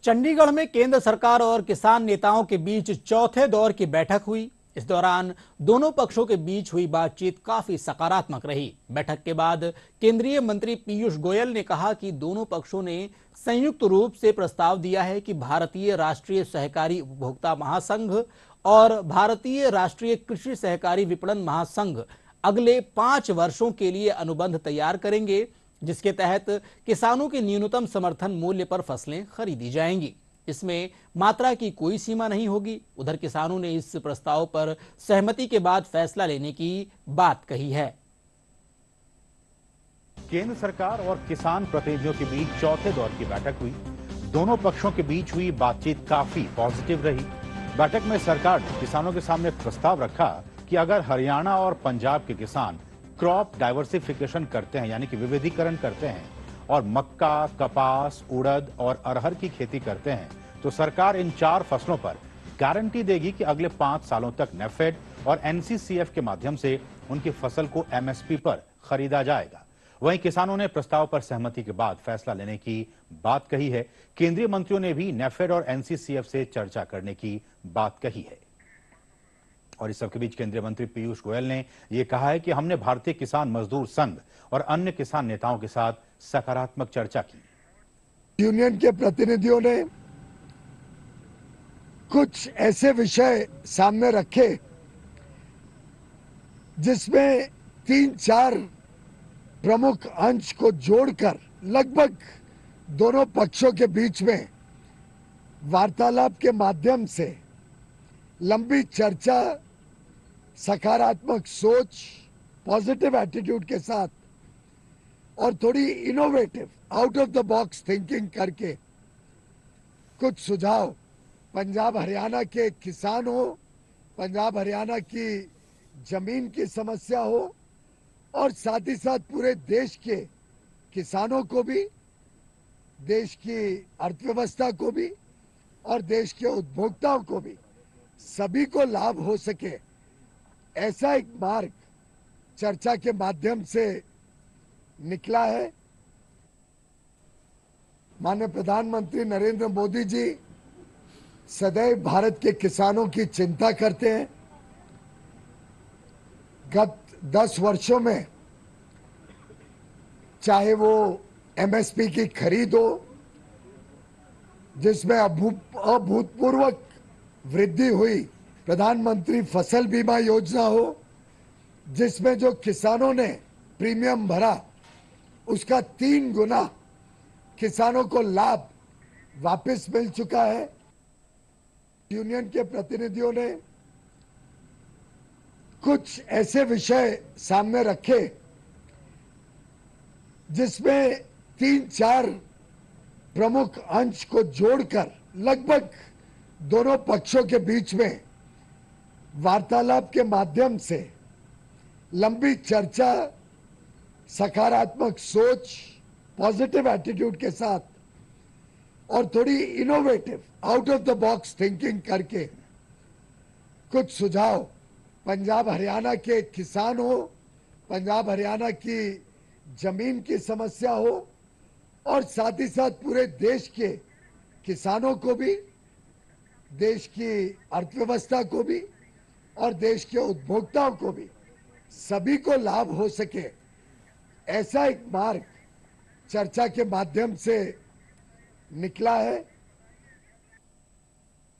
चंडीगढ़ में केंद्र सरकार और किसान नेताओं के बीच चौथे दौर की बैठक हुई। इस दौरान दोनों पक्षों के बीच हुई बातचीत काफी सकारात्मक रही। बैठक के बाद केंद्रीय मंत्री पीयूष गोयल ने कहा कि दोनों पक्षों ने संयुक्त रूप से प्रस्ताव दिया है कि भारतीय राष्ट्रीय सहकारी उपभोक्ता महासंघ और भारतीय राष्ट्रीय कृषि सहकारी विपणन महासंघ अगले 5 वर्षों के लिए अनुबंध तैयार करेंगे, जिसके तहत किसानों के न्यूनतम समर्थन मूल्य पर फसलें खरीदी जाएंगी। इसमें मात्रा की कोई सीमा नहीं होगी। उधर किसानों ने इस प्रस्ताव पर सहमति के बाद फैसला लेने की बात कही है। केंद्र सरकार और किसान प्रतिनिधियों के बीच चौथे दौर की बैठक हुई। दोनों पक्षों के बीच हुई बातचीत काफी पॉजिटिव रही। बैठक में सरकार ने किसानों के सामने प्रस्ताव रखा कि अगर हरियाणा और पंजाब के किसान क्रॉप डाइवर्सिफिकेशन करते हैं, यानी कि विविधीकरण करते हैं, और मक्का, कपास, उड़द और अरहर की खेती करते हैं, तो सरकार इन 4 फसलों पर गारंटी देगी कि अगले 5 सालों तक नेफेड और एनसीसीएफ के माध्यम से उनकी फसल को एमएसपी पर खरीदा जाएगा। वहीं किसानों ने प्रस्ताव पर सहमति के बाद फैसला लेने की बात कही है। केंद्रीय मंत्रियों ने भी नेफेड और एनसीसीएफ से चर्चा करने की बात कही है। और इस सबके बीच केंद्रीय मंत्री पीयूष गोयल ने यह कहा है कि हमने भारतीय किसान मजदूर संघ और अन्य किसान नेताओं के साथ सकारात्मक चर्चा की। यूनियन के प्रतिनिधियों ने कुछ ऐसे विषय सामने रखे जिसमें 3-4 प्रमुख अंश को जोड़कर लगभग दोनों पक्षों के बीच में वार्तालाप के माध्यम से लंबी चर्चा, सकारात्मक सोच, पॉजिटिव एटीट्यूड के साथ और थोड़ी innovative, out of the box thinking करके कुछ सुझाव पंजाब हरियाणा के किसान हो, पंजाब हरियाणा की जमीन की समस्या हो और साथ ही साथ पूरे देश के किसानों को भी, देश की अर्थव्यवस्था को भी और देश के उपभोक्ताओं को भी, सभी को लाभ हो सके, ऐसा एक मार्ग चर्चा के माध्यम से निकला है। माननीय प्रधानमंत्री नरेंद्र मोदी जी सदैव भारत के किसानों की चिंता करते हैं। गत 10 वर्षों में चाहे वो एमएसपी की खरीद हो, जिसमें अभूतपूर्व वृद्धि हुई, प्रधानमंत्री फसल बीमा योजना हो, जिसमें जो किसानों ने प्रीमियम भरा उसका 3 गुना किसानों को लाभ वापस मिल चुका है। यूनियन के प्रतिनिधियों ने कुछ ऐसे विषय सामने रखे जिसमें 3-4 प्रमुख अंश को जोड़कर लगभग दोनों पक्षों के बीच में वार्तालाप के माध्यम से लंबी चर्चा, सकारात्मक सोच, पॉजिटिव एटीट्यूड के साथ और थोड़ी innovative, out of the box thinking करके कुछ सुझाव पंजाब हरियाणा के किसान हो, पंजाब हरियाणा की जमीन की समस्या हो और साथ ही साथ पूरे देश के किसानों को भी, देश की अर्थव्यवस्था को भी और देश के उपभोक्ताओं को भी, सभी को लाभ हो सके, ऐसा एक मार्ग चर्चा के माध्यम से निकला है।